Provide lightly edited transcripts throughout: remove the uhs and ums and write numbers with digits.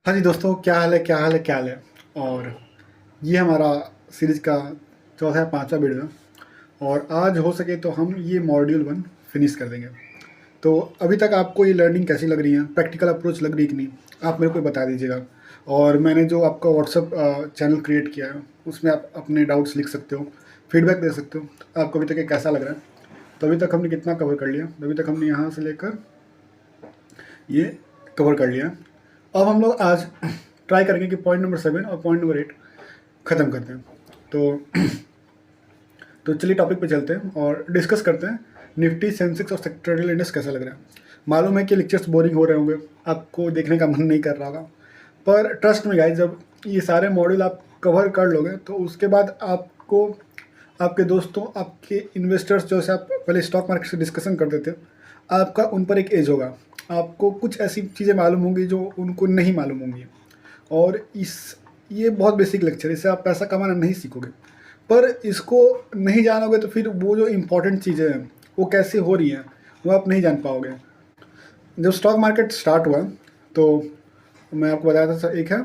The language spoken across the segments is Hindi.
हाँ जी दोस्तों, क्या हाल है, क्या हाल है, क्या हाल है। और ये हमारा सीरीज़ का चौथा या पांचवा वीडियो है। और आज हो सके तो हम ये मॉड्यूल 1 फिनिश कर देंगे। तो अभी तक आपको ये लर्निंग कैसी लग रही है, प्रैक्टिकल अप्रोच लग रही है कि नहीं, आप मेरे को बता दीजिएगा। और मैंने जो आपका व्हाट्सअप चैनल क्रिएट किया है उसमें आप अपने डाउट्स लिख सकते हो, फीडबैक दे सकते हो। तो आपको अभी तक ये कैसा लग रहा है। तो अभी तक हमने कितना कवर कर लिया, अभी तक हमने यहाँ से लेकर ये कवर कर लिया। अब हम लोग आज ट्राई करेंगे कि पॉइंट नंबर 7 और पॉइंट नंबर 8 ख़त्म करते हैं। तो चलिए टॉपिक पे चलते हैं और डिस्कस करते हैं निफ्टी, सेंसेक्स और सेक्टोरियल इंडेक्स कैसा लग रहा है। मालूम है कि लेक्चर्स बोरिंग हो रहे होंगे, आपको देखने का मन नहीं कर रहा होगा, पर ट्रस्ट में गाइस, जब ये सारे मॉड्यूल आप कवर कर लोगे तो उसके बाद आपको आपके दोस्तों, आपके इन्वेस्टर्स जो से आप पहले स्टॉक मार्केट से डिस्कशन करते थे, आपका उन पर एक एज होगा। आपको कुछ ऐसी चीज़ें मालूम होंगी जो उनको नहीं मालूम होंगी। और ये बहुत बेसिक लेक्चर है, इससे आप पैसा कमाना नहीं सीखोगे, पर इसको नहीं जानोगे तो फिर वो जो इम्पोर्टेंट चीज़ें हैं वो कैसे हो रही हैं वो आप नहीं जान पाओगे। जब स्टॉक मार्केट स्टार्ट हुआ तो मैं आपको बताया था, एक है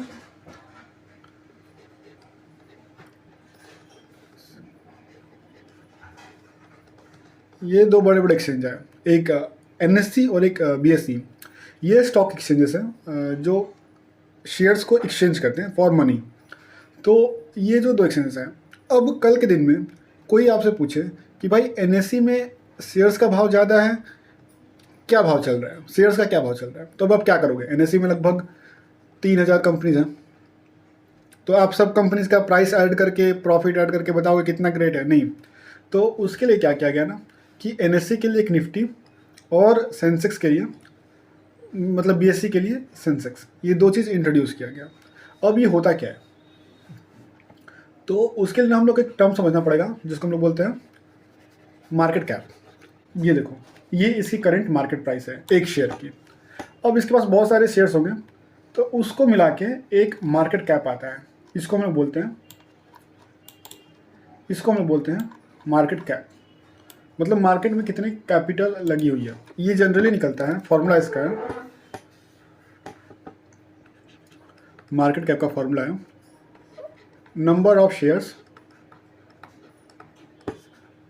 ये दो बड़े बड़े एक्सचेंज हैं, एक NSE और एक BSE। ये स्टॉक एक्सचेंजेस हैं जो शेयर्स को एक्सचेंज करते हैं फॉर मनी। तो ये जो दो एक्सचेंजेस हैं, अब कल के दिन में कोई आपसे पूछे कि भाई NSE में शेयर्स का भाव ज़्यादा है, क्या भाव चल रहा है, शेयर्स का क्या भाव चल रहा है, तो अब आप क्या करोगे। NSE में लगभग 3000 कंपनीज हैं, तो आप सब कंपनीज का प्राइस ऐड करके, प्रॉफिट ऐड करके बताओगे कितना ग्रेट है, नहीं। तो उसके लिए क्या किया गया ना कि NSE के लिए एक निफ्टी और सेंसेक्स के लिए, मतलब BSE के लिए सेंसेक्स, ये दो चीज़ इंट्रोड्यूस किया गया। अब ये होता क्या है, तो उसके लिए हम लोग एक टर्म समझना पड़ेगा जिसको हम लोग बोलते हैं मार्केट कैप। ये देखो, ये इसकी करंट मार्केट प्राइस है एक शेयर की। अब इसके पास बहुत सारे शेयर्स होंगे तो उसको मिला के एक मार्केट कैप आता है। इसको हम लोग बोलते हैं मार्केट कैप। मतलब मार्केट में कितनी कैपिटल लगी हुई है, ये जनरली निकलता है। फॉर्मूला इसका है, मार्केट कैप का फॉर्मूला है number of shares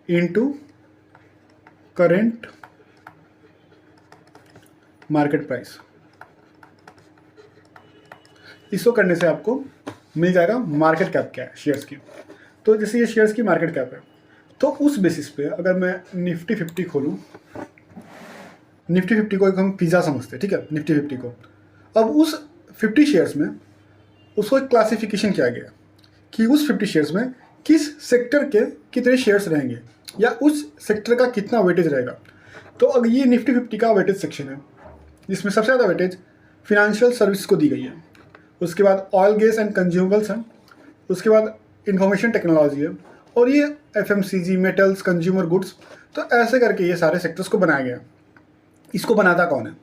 into current market price. इसको करने से आपको मिल जाएगा मार्केट कैप क्या है शेयर्स की। तो जैसे ये शेयर्स की मार्केट कैप है, तो उस बेसिस पे अगर मैं निफ्टी 50 खोलूँ, निफ्टी 50 को एक हम पिज़्ज़ा समझते हैं, ठीक है, निफ्टी 50 को। अब उस 50 शेयर्स में उसको एक क्लासिफिकेशन किया गया कि उस 50 शेयर्स में किस सेक्टर के कितने शेयर्स रहेंगे या उस सेक्टर का कितना वेटेज रहेगा। तो अगर ये निफ्टी 50 का वेटेज सेक्शन है, जिसमें सबसे ज़्यादा वेटेज फिनेंशियल सर्विस को दी गई है, उसके बाद ऑयल गैस एंड कंज्यूमेबल्स हैं, उसके बाद इंफॉर्मेशन टेक्नोलॉजी है, और ये FMCG, मेटल्स, कंज्यूमर गुड्स। तो ऐसे करके ये सारे सेक्टर्स को बनाया गया। इसको बनाता कौन है,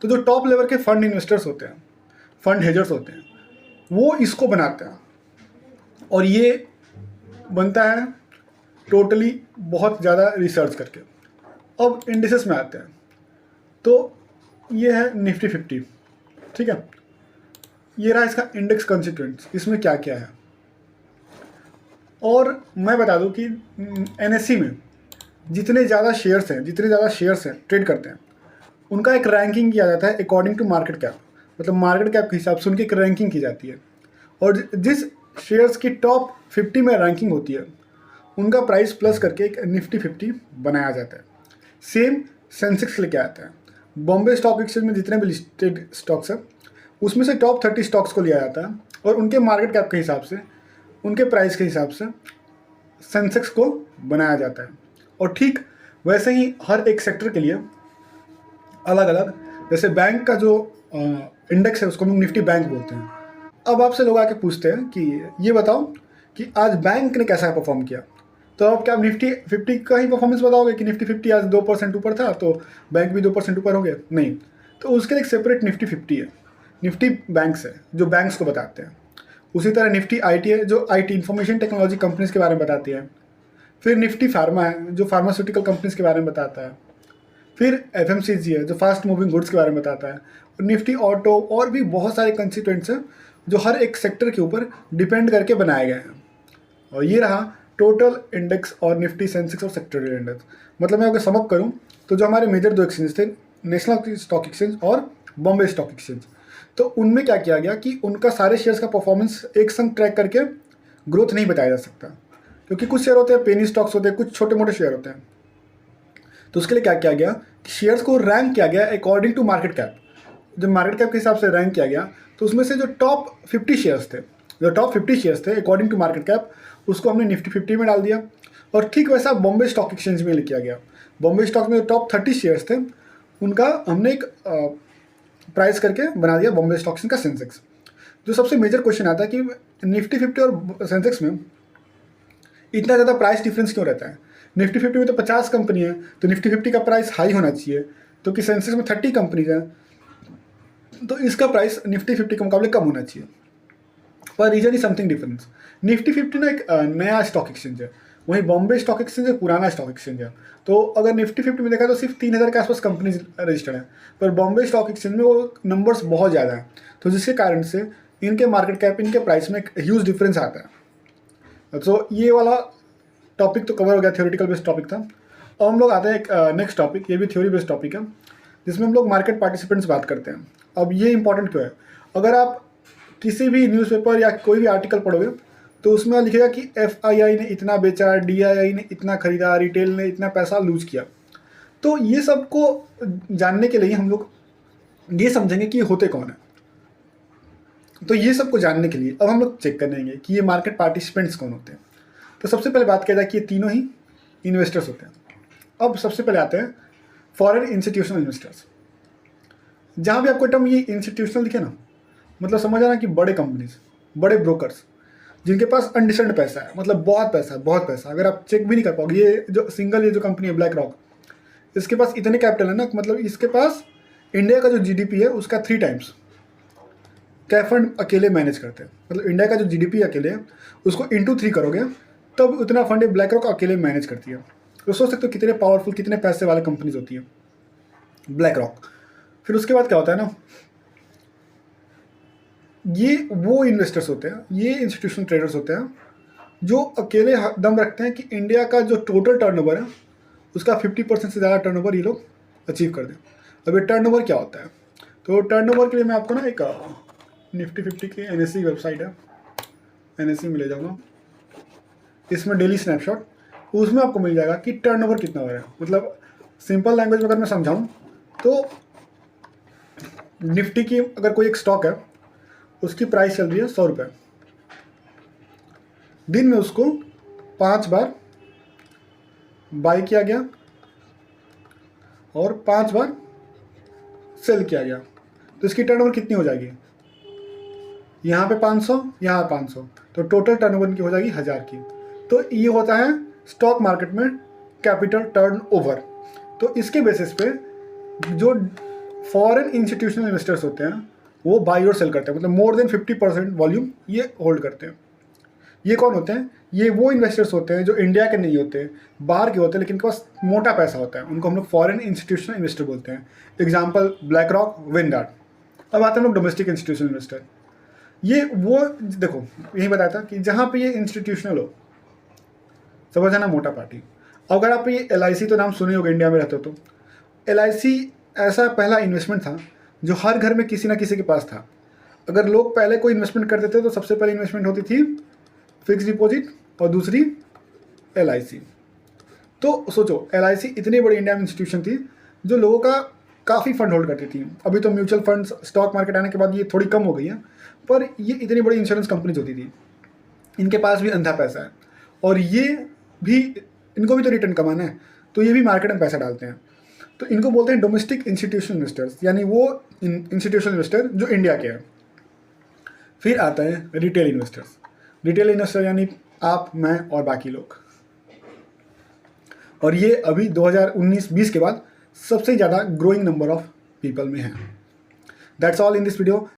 तो जो टॉप लेवल के फंड इन्वेस्टर्स होते हैं, फंड हेजर्स होते हैं, वो इसको बनाते हैं। और ये बनता है टोटली बहुत ज़्यादा रिसर्च करके। अब इंडिसेस में आते हैं, तो ये है निफ्टी 50, ठीक है। ये रहा इसका इंडेक्स कंस्टिट्यूएंट्स, इसमें क्या क्या है। और मैं बता दूं कि NSE में जितने ज़्यादा शेयर्स हैं ट्रेड करते हैं, उनका एक रैंकिंग किया जाता है अकॉर्डिंग टू मार्केट कैप। मतलब मार्केट कैप के हिसाब से उनकी एक रैंकिंग की जाती है, और जिस शेयर्स की टॉप 50 में रैंकिंग होती है उनका प्राइस प्लस करके एक निफ्टी 50 बनाया जाता है। सेम सेंसेक्स लेके आता है। बॉम्बे स्टॉक एक्सचेंज में जितने भी लिस्टेड स्टॉक्स हैं उसमें से टॉप 30 स्टॉक्स को लिया जाता है, और उनके मार्केट कैप के हिसाब से, उनके प्राइस के हिसाब से सेंसेक्स को बनाया जाता है। और ठीक वैसे ही हर एक सेक्टर के लिए अलग अलग, जैसे बैंक का जो इंडेक्स है उसको हम निफ्टी बैंक बोलते हैं। अब आपसे लोग आके पूछते हैं कि ये बताओ कि आज बैंक ने कैसा परफॉर्म किया, तो अब क्या निफ्टी 50 का ही परफॉर्मेंस बताओगे कि निफ्टी 50 आज 2% ऊपर था तो बैंक भी 2% ऊपर हो गया, नहीं। तो उसके लिए एक सेपरेट निफ्टी 50 है, निफ्टी बैंक्स है जो बैंक्स को बताते हैं। उसी तरह निफ्टी IT है जो IT इंफॉर्मेशन टेक्नोलॉजी कंपनीज़ के बारे में बताती है। फिर निफ्टी फार्मा है जो फार्मास्यूटिकल कंपनीज़ के बारे में बताता है। फिर FMCG है जो फास्ट मूविंग गुड्स के बारे में बताता है, और निफ्टी ऑटो, और भी बहुत सारे कंस्टिट्यूएंट्स हैं जो हर एक सेक्टर के ऊपर डिपेंड करके बनाए गए हैं। और ये रहा टोटल इंडेक्स और निफ्टी, सेंसेक्स और सेक्टोरियल इंडेक्स। मतलब मैं अगर समअप करूँ तो जो हमारे मेजर 2 एक्सचेंज थे, नेशनल स्टॉक एक्सचेंज और बॉम्बे स्टॉक एक्सचेंज, तो उनमें क्या किया गया कि उनका सारे शेयर्स का परफॉर्मेंस एक संग ट्रैक करके ग्रोथ नहीं बताया जा सकता, क्योंकि कुछ शेयर होते हैं पेनी स्टॉक्स होते हैं, कुछ छोटे मोटे शेयर होते हैं। तो उसके लिए क्या किया गया कि शेयर्स को रैंक किया गया अकॉर्डिंग टू मार्केट कैप। जब मार्केट कैप के हिसाब से रैंक किया गया तो उसमें से जो टॉप 50 शेयर्स थे अकॉर्डिंग टू मार्केट कैप, उसको हमने निफ्टी 50 में डाल दिया। और ठीक वैसा बॉम्बे स्टॉक एक्सचेंज में किया गया। बॉम्बे स्टॉक में जो टॉप 30 शेयर्स थे उनका हमने एक प्राइस करके बना दिया बॉम्बे स्टॉक एक्सचेंज का सेंसेक्स। जो सबसे मेजर क्वेश्चन आता है कि निफ्टी 50 और सेंसेक्स में इतना ज़्यादा प्राइस डिफरेंस क्यों रहता है? निफ्टी 50 में तो 50 कंपनी है, तो निफ्टी 50 का प्राइस हाई होना चाहिए, तो कि सेंसेक्स में 30 कंपनीज है तो इसका प्राइस निफ्टी 50 के मुकाबले कम होना चाहिए। पर reason is something difference. Nifty 50 ना एक नया स्टॉक एक्सचेंज है, वहीं बॉम्बे स्टॉक एक्सचेंज एक पुराना स्टॉक एक्सचेंज है। तो अगर निफ्टी 50 में देखा तो सिर्फ 3000 के आसपास कंपनीज रजिस्टर्ड हैं, पर बॉम्बे स्टॉक एक्सचेंज में वो नंबर्स बहुत ज़्यादा हैं, तो जिसके कारण से इनके मार्केट कैप, इनके प्राइस में एक ह्यूज डिफरेंस आता है। तो ये वाला टॉपिक तो कवर हो गया, थ्योरेटिकल बेस्ड टॉपिक था। अब हम लोग आते हैं एक नेक्स्ट टॉपिक, ये भी थ्योरी बेस्ड टॉपिक है, जिसमें हम लोग मार्केट पार्टिसिपेंट्स बात करते हैं। अब ये इंपॉर्टेंट क्यों है? अगर आप किसी भी न्यूज़पेपर या कोई भी आर्टिकल पढ़ोगे तो उसमें लिखेगा कि FII ने इतना बेचा, DII ने इतना खरीदा, रिटेल ने इतना पैसा लूज किया। तो ये सब को जानने के लिए हम लोग ये समझेंगे कि ये होते कौन है। तो ये सब को जानने के लिए अब हम लोग चेक करेंगे कि ये मार्केट पार्टिसिपेंट्स कौन होते हैं। तो सबसे पहले बात किया जाए कि ये तीनों ही इन्वेस्टर्स होते हैं। अब सबसे पहले आते हैं फॉरेन इंस्टीट्यूशनल इन्वेस्टर्स। जहाँ भी आपको टर्म ये इंस्टीट्यूशनल दिखे ना, मतलब समझ आना कि बड़े कंपनीज, बड़े ब्रोकर्स जिनके पास अनडिसेंड पैसा है, मतलब बहुत पैसा, अगर आप चेक भी नहीं कर पाओगे। ये जो कंपनी है ब्लैक रॉक, इसके पास इतने कैपिटल है ना, मतलब इसके पास इंडिया का जो GDP है उसका 3 टाइम्स क्या फंड अकेले मैनेज करते हैं। मतलब इंडिया का जो GDP अकेले है उसको इंटू 3 करोगे तब उतना फंड ब्लैक रॉक अकेले मैनेज करती है। तो सोच सकते हो कितने पावरफुल, कितने पैसे वाले कंपनीज होती है ब्लैक रॉक। फिर उसके बाद क्या होता है ना, ये वो इन्वेस्टर्स होते हैं, ये इंस्टीट्यूशनल ट्रेडर्स होते हैं जो अकेले दम रखते हैं कि इंडिया का जो टोटल टर्नओवर है उसका 50% से ज़्यादा टर्नओवर ये लोग अचीव कर दें। अब ये टर्नओवर क्या होता है? तो टर्नओवर के लिए मैं आपको ना एक निफ्टी 50 की NSE वेबसाइट है, NSE में ले जाऊँगा, इसमें डेली स्नैपशॉट, उसमें आपको मिल जाएगा कि टर्नओवर कितना हो रहा है। मतलब सिंपल लैंग्वेज में अगर मैं समझाऊँ तो निफ्टी की अगर कोई एक स्टॉक है, उसकी प्राइस चल रही है 100 रुपये, दिन में उसको 5 बार बाई किया गया और 5 बार सेल किया गया, तो इसकी टर्नओवर कितनी हो जाएगी? यहाँ पे 500, यहाँ 500, तो टोटल टर्नओवर की हो जाएगी 1000 की। तो ये होता है स्टॉक मार्केट में कैपिटल टर्नओवर। तो इसके बेसिस पे जो फॉरेन इंस्टीट्यूशनल इन्वेस्टर्स होते हैं वो बाई और सेल करते हैं, मतलब मोर देन 50% वॉल्यूम ये होल्ड करते हैं। ये कौन होते हैं? ये वो इन्वेस्टर्स होते हैं जो इंडिया के नहीं होते, बाहर के होते हैं, लेकिन इनके पास मोटा पैसा होता है, उनको हम लोग फॉरेन इंस्टीट्यूशनल इन्वेस्टर बोलते हैं। एग्जाम्पल ब्लैक रॉक, विंडार्ड। अब आते हैं हम लोग डोमेस्टिक इंस्टीट्यूशनल इन्वेस्टर। ये वो देखो यही बताया था कि जहाँ पे ये इंस्टीट्यूशनल हो, समझ आना मोटा पार्टी। अगर आप ये LIC तो नाम सुने होगा, इंडिया में रहते हो तो LIC ऐसा पहला इन्वेस्टमेंट था जो हर घर में किसी ना किसी के पास था। अगर लोग पहले कोई इन्वेस्टमेंट करते थे तो सबसे पहले इन्वेस्टमेंट होती थी फिक्स डिपॉजिट और दूसरी LIC। तो सोचो LIC इतनी बड़ी इंडिया में इंस्टीट्यूशन थी जो लोगों का काफ़ी फंड होल्ड करती थी। अभी तो म्यूचुअल फंड्स स्टॉक मार्केट आने के बाद ये थोड़ी कम हो गई है, पर ये इतनी बड़ी इंश्योरेंस कंपनीज होती थी, इनके पास भी अंधा पैसा है और ये भी, इनको भी तो रिटर्न कमाना है, तो ये भी मार्केट में पैसा डालते हैं। तो इनको बोलते हैं डोमेस्टिक इंस्टीट्यूशनल इन्वेस्टर्स, यानी वो इंस्टीट्यूशनल इन्वेस्टर जो इंडिया के हैं। फिर आता है रिटेल इन्वेस्टर्स। रिटेल इन्वेस्टर यानी आप, मैं और बाकी लोग। और ये अभी 2019-20 के बाद सबसे ज़्यादा ग्रोइंग नंबर ऑफ पीपल में है। That's all in this video.